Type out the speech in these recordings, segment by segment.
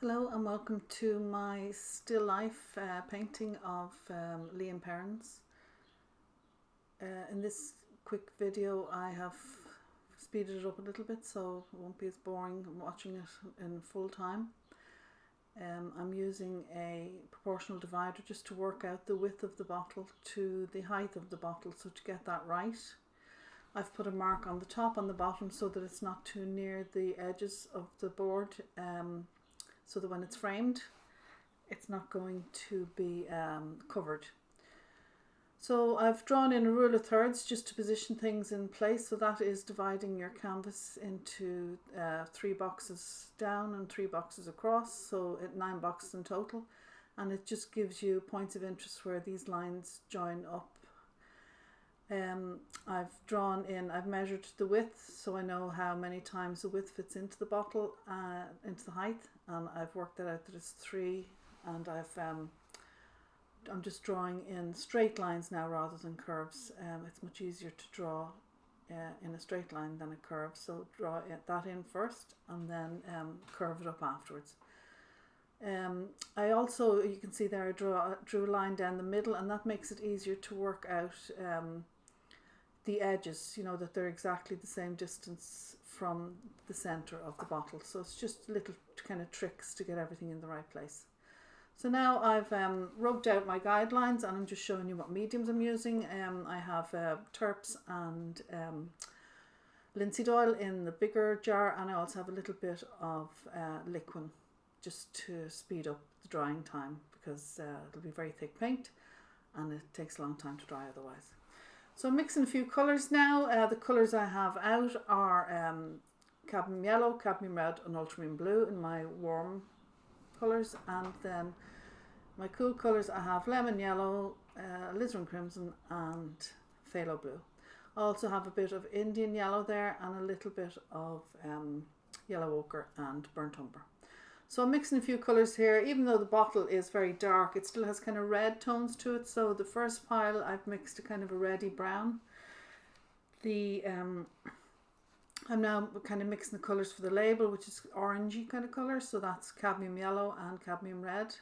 Hello and welcome to my still life painting of Lea Perrins. In this quick video I have speeded it up a little bit so it won't be as boring watching it in full time. I'm using a proportional divider just to work out the width of the bottle to the height of the bottle, so to get that right. I've put a mark on the top and the bottom so that it's not too near the edges of the board, so that when it's framed it's not going to be covered. So I've drawn in a rule of thirds just to position things in place, so that is dividing your canvas into 3 boxes down and 3 boxes across, so 9 boxes in total, and it just gives you points of interest where these lines join up. I've measured the width so I know how many times the width fits into the bottle, into the height, and I've worked that out that it's 3, and I'm just drawing in straight lines now rather than curves. It's much easier to draw in a straight line than a curve, so draw that in first and then curve it up afterwards. I also, you can see there, I drew a line down the middle, and that makes it easier to work out the edges, you know, that they're exactly the same distance from the center of the bottle. So it's just little kind of tricks to get everything in the right place. So now I've rubbed out my guidelines and I'm just showing you what mediums I'm using. I have Terps and linseed oil in the bigger jar, and I also have a little bit of liquid just to speed up the drying time, because it'll be very thick paint and it takes a long time to dry otherwise. So I'm mixing a few colours now. The colours I have out are cadmium yellow, cadmium red and ultramarine blue in my warm colours, and then my cool colours I have lemon yellow, alizarin crimson and phthalo blue. I also have a bit of Indian yellow there and a little bit of yellow ochre and burnt umber. So I'm mixing a few colours here. Even though the bottle is very dark, it still has kind of red tones to it. So the first pile I've mixed a kind of a reddy brown. I'm now kind of mixing the colours for the label, which is orangey kind of colour. So that's cadmium yellow and cadmium red.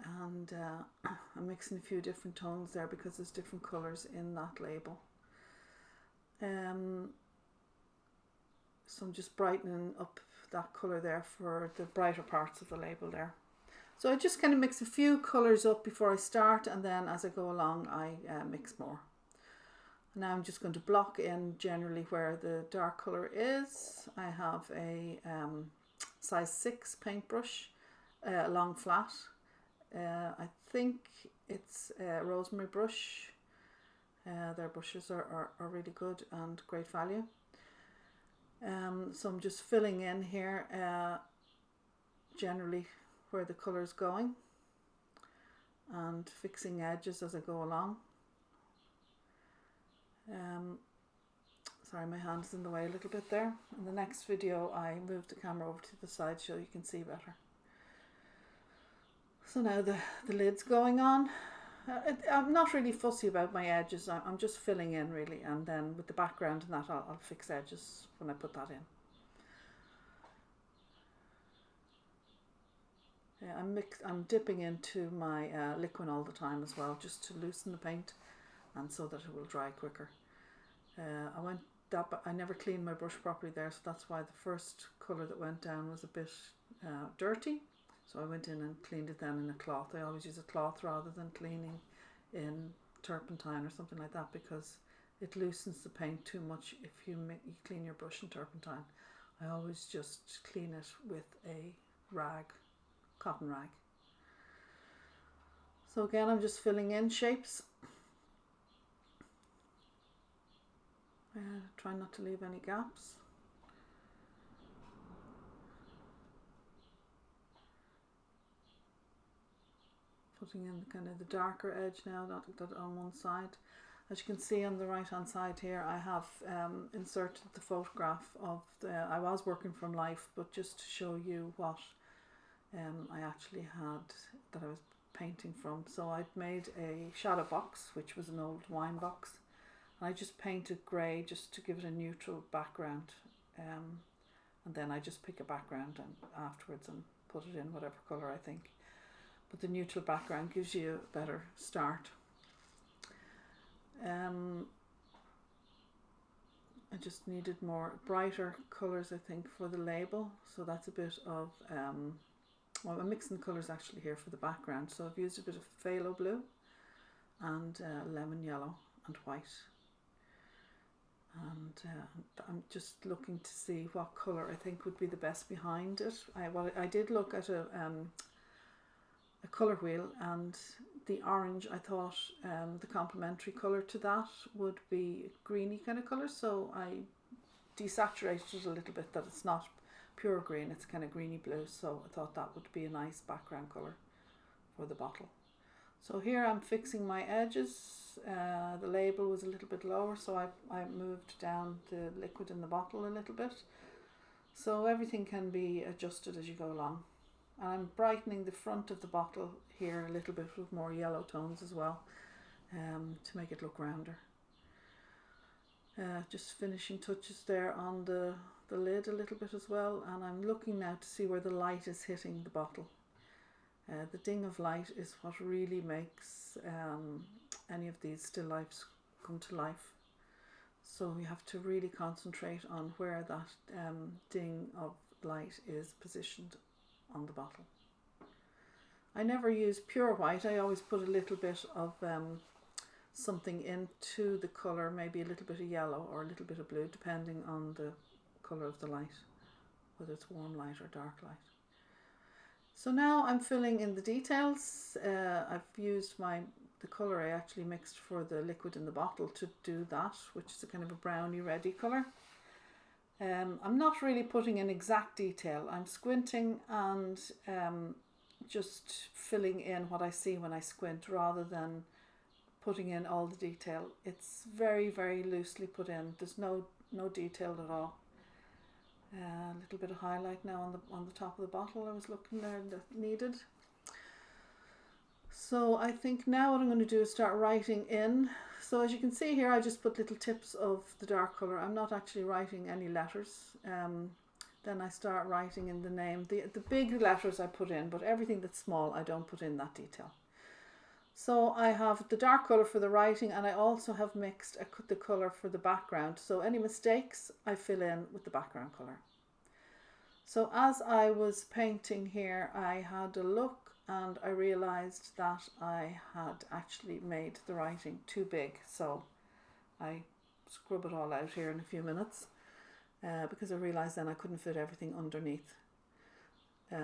And I'm mixing a few different tones there because there's different colours in that label. So I'm just brightening up that colour there for the brighter parts of the label there. So I just kind of mix a few colours up before I start, and then as I go along I mix more. Now I'm just going to block in generally where the dark colour is. I have a size 6 paintbrush, long flat. I think it's a Rosemary brush. Their brushes are really good and great value. So I'm just filling in here generally where the colour is going and fixing edges as I go along. Sorry, my hand's in the way a little bit there. In the next video I move the camera over to the side so you can see better. So now the lid's going on. I'm not really fussy about my edges. I'm just filling in really, and then with the background and that I'll fix edges when I put that in. Yeah, I'm dipping into my liquid all the time as well, just to loosen the paint and so that it will dry quicker. I never cleaned my brush properly there, so that's why the first colour that went down was a bit dirty. So I went in and cleaned it then in a cloth. I always use a cloth rather than cleaning in turpentine or something like that, because it loosens the paint too much if you clean your brush in turpentine. I always just clean it with a rag, cotton rag. So again, I'm just filling in shapes. Try not to leave any gaps. Putting in kind of the darker edge now, that on one side. As you can see on the right hand side here, I have inserted the photograph of I was working from life, but just to show you what I actually had that I was painting from. So I'd made a shadow box, which was an old wine box, and I just painted grey just to give it a neutral background, and then I just pick a background and afterwards and put it in whatever colour I think. But the neutral background gives you a better start. I just needed more brighter colours, I think, for the label. So that's a bit of, well, I'm mixing the colours actually here for the background. So I've used a bit of phthalo blue and lemon yellow and white. And I'm just looking to see what colour I think would be the best behind it. I did look at a colour wheel, and the orange, I thought the complementary colour to that would be greeny kind of colour, so I desaturated it a little bit, that it's not pure green, it's kind of greeny blue, so I thought that would be a nice background colour for the bottle. So here I'm fixing my edges. The label was a little bit lower, so I moved down the liquid in the bottle a little bit, so everything can be adjusted as you go along. I'm brightening the front of the bottle here a little bit with more yellow tones as well, to make it look rounder. Just finishing touches there on the lid a little bit as well, and I'm looking now to see where the light is hitting the bottle. The ding of light is what really makes any of these still lifes come to life. So you have to really concentrate on where that ding of light is positioned on the bottle. I never use pure white. I always put a little bit of something into the colour, maybe a little bit of yellow or a little bit of blue, depending on the colour of the light, whether it's warm light or dark light. So now I'm filling in the details. I've used the colour I actually mixed for the liquid in the bottle to do that, which is a kind of a browny reddy colour. I'm not really putting in exact detail. I'm squinting and just filling in what I see when I squint, rather than putting in all the detail. It's very, very loosely put in. There's no detail at all. A little bit of highlight now on the top of the bottle I was looking there that needed. So I think now what I'm going to do is start writing in. So as you can see here, I just put little tips of the dark colour. I'm not actually writing any letters. Then I start writing in the name. The big letters I put in, but everything that's small I don't put in that detail. So I have the dark colour for the writing, and I also have mixed the colour for the background. So any mistakes I fill in with the background colour. So as I was painting here, I had a look and I realised that I had actually made the writing too big. So I scrub it all out here in a few minutes because I realised then I couldn't fit everything underneath.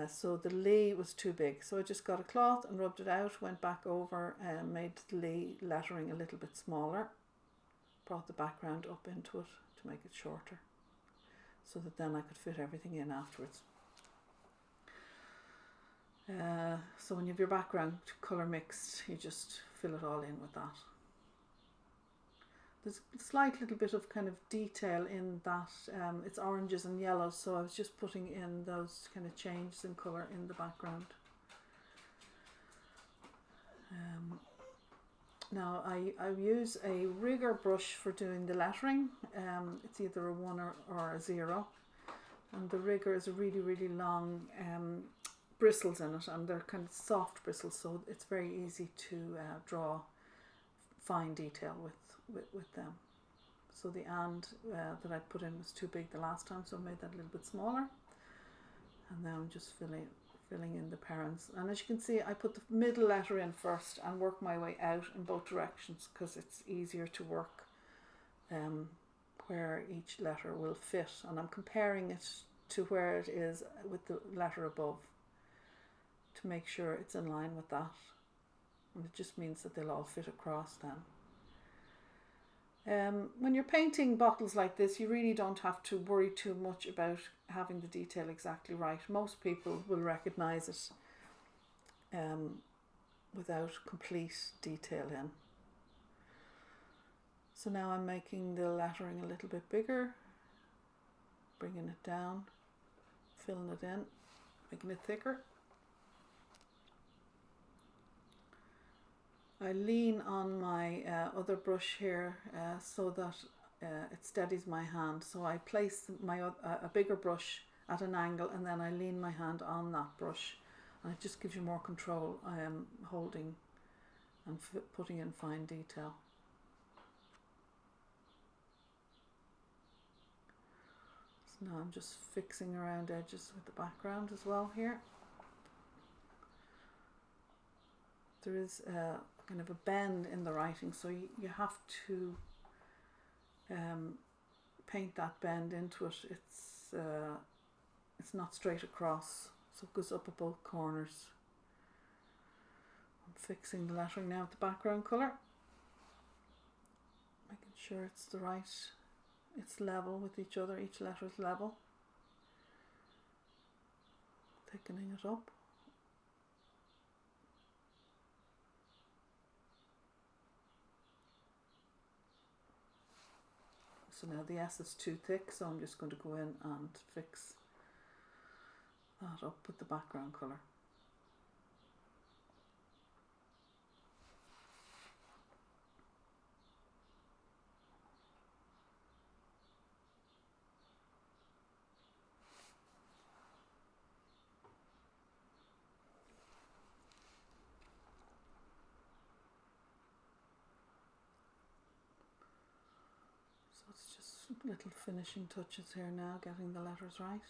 So the Lea was too big, so I just got a cloth and rubbed it out, went back over and made the Lea lettering a little bit smaller, brought the background up into it to make it shorter, so that then I could fit everything in afterwards. So when you have your background colour mixed, you just fill it all in with that. There's a slight little bit of kind of detail in that. It's oranges and yellows, so I was just putting in those kind of changes in colour in the background. Now I use a rigger brush for doing the lettering. It's either a 1 or a 0, and the rigger is a really, really long bristles in it, and they're kind of soft bristles, so it's very easy to draw fine detail with them. So the and that I put in was too big the last time, so I made that a little bit smaller, and now I'm just filling in the Perrins. And as you can see, I put the middle letter in first and work my way out in both directions, because it's easier to work where each letter will fit, and I'm comparing it to where it is with the letter above to make sure it's in line with that, and it just means that they'll all fit across then. When you're painting bottles like this, you really don't have to worry too much about having the detail exactly right. Most people will recognise it without complete detail in. So now I'm making the lettering a little bit bigger, bringing it down, filling it in, making it thicker. I lean on my other brush here so that it steadies my hand. So I place a bigger brush at an angle, and then I lean my hand on that brush, and it just gives you more control. I am holding and putting in fine detail. So now I'm just fixing around edges with the background as well here. There is a kind of a bend in the writing, so you have to paint that bend into it. It's not straight across, so it goes up at both corners. I'm fixing the lettering now with the background colour, making sure it's the right, it's level with each other, each letter is level. Thickening it up. So now the S is too thick, so I'm just going to go in and fix that up with the background colour. So it's just little finishing touches here now, getting the letters right.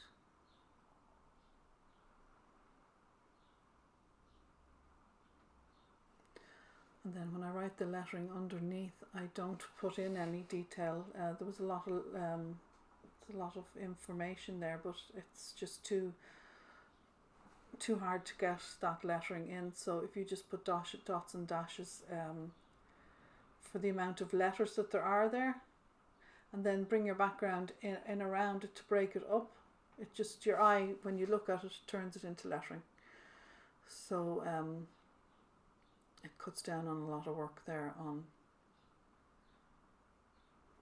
And then when I write the lettering underneath, I don't put in any detail. There was a lot of information there, but it's just too hard to get that lettering in. So if you just put dots and dashes for the amount of letters that there are there, and then bring your background in around it to break it up, it just, your eye, when you look at it, turns it into lettering. So it cuts down on a lot of work there on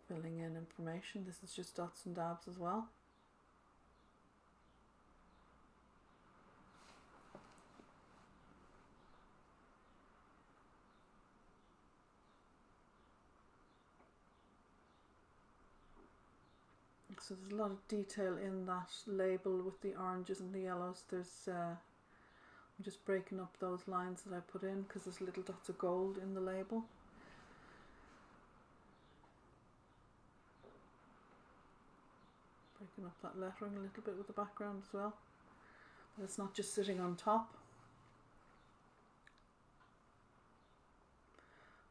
filling in information. This is just dots and dabs as well. So there's a lot of detail in that label with the oranges and the yellows. There's I'm just breaking up those lines that I put in because there's little dots of gold in the label. Breaking up that lettering a little bit with the background as well. But it's not just sitting on top.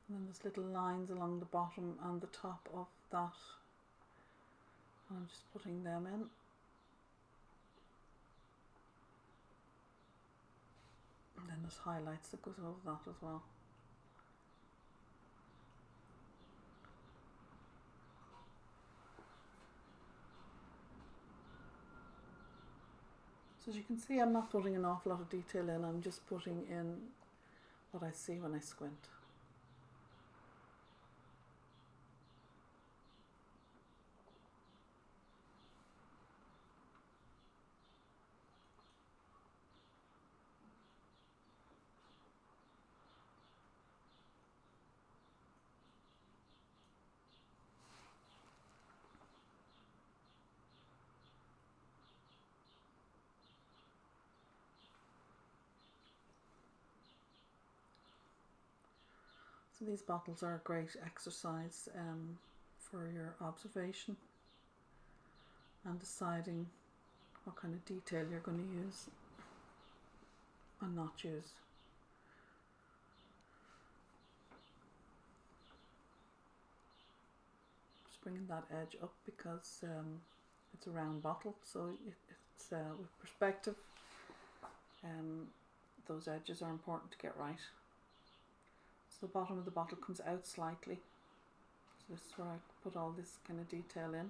And then there's little lines along the bottom and the top of that. And I'm just putting them in. And then there's highlights that goes over that as well. So as you can see, I'm not putting an awful lot of detail in, I'm just putting in what I see when I squint. So these bottles are a great exercise for your observation and deciding what kind of detail you're going to use and not use. Just bringing that edge up because it's a round bottle, so it's with perspective. Those edges are important to get right. So the bottom of the bottle comes out slightly. So this is where I put all this kind of detail in.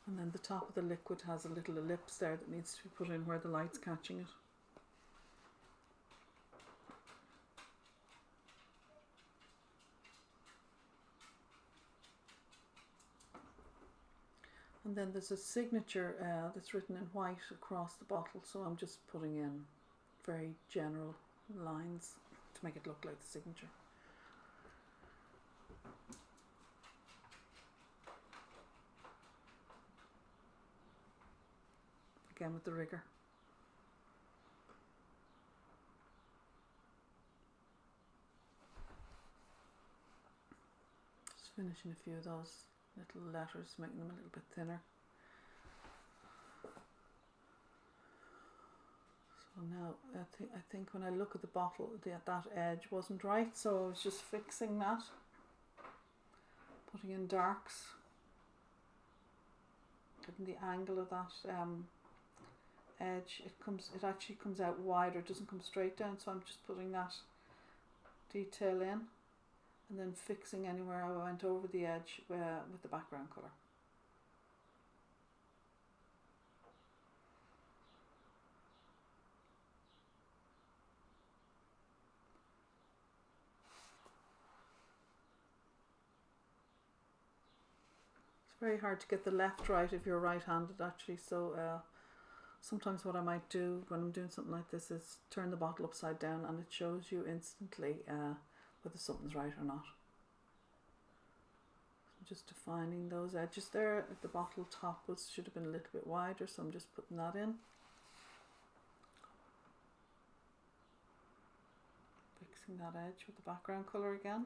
And then the top of the liquid has a little ellipse there that needs to be put in where the light's catching it. And then there's a signature that's written in white across the bottle, so I'm just putting in very general lines to make it look like the signature. again with the rigger. Just finishing a few of those little letters, making them a little bit thinner. So now I think when I look at the bottle, that edge wasn't right, so I was just fixing that, putting in darks, getting the angle of that edge. It actually comes out wider, it doesn't come straight down, so I'm just putting that detail in and then fixing anywhere I went over the edge with the background colour. Very hard to get the left right if you're right-handed, actually, so sometimes what I might do when I'm doing something like this is turn the bottle upside down and it shows you instantly whether something's right or not. So just defining those edges there. The bottle top should have been a little bit wider, so I'm just putting that in. Fixing that edge with the background colour again.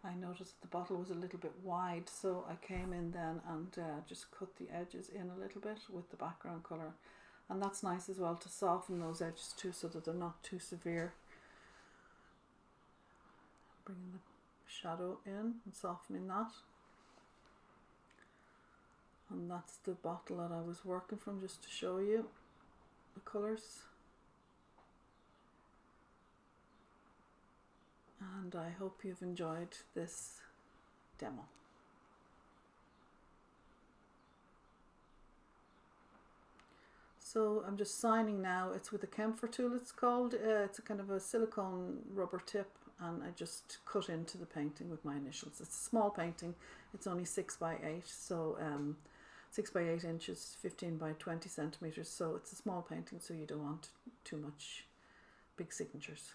I noticed the bottle was a little bit wide, so I came in then and just cut the edges in a little bit with the background colour, and that's nice as well to soften those edges too, so that they're not too severe. Bringing the shadow in and softening that, and that's the bottle that I was working from, just to show you the colours. And I hope you've enjoyed this demo. So I'm just signing now. It's with a camphor tool, it's called. It's a kind of a silicone rubber tip, and I just cut into the painting with my initials. It's a small painting. It's only 6 by 8, so 6 by 8 inches, 15 by 20 centimeters. So it's a small painting, so you don't want too much big signatures.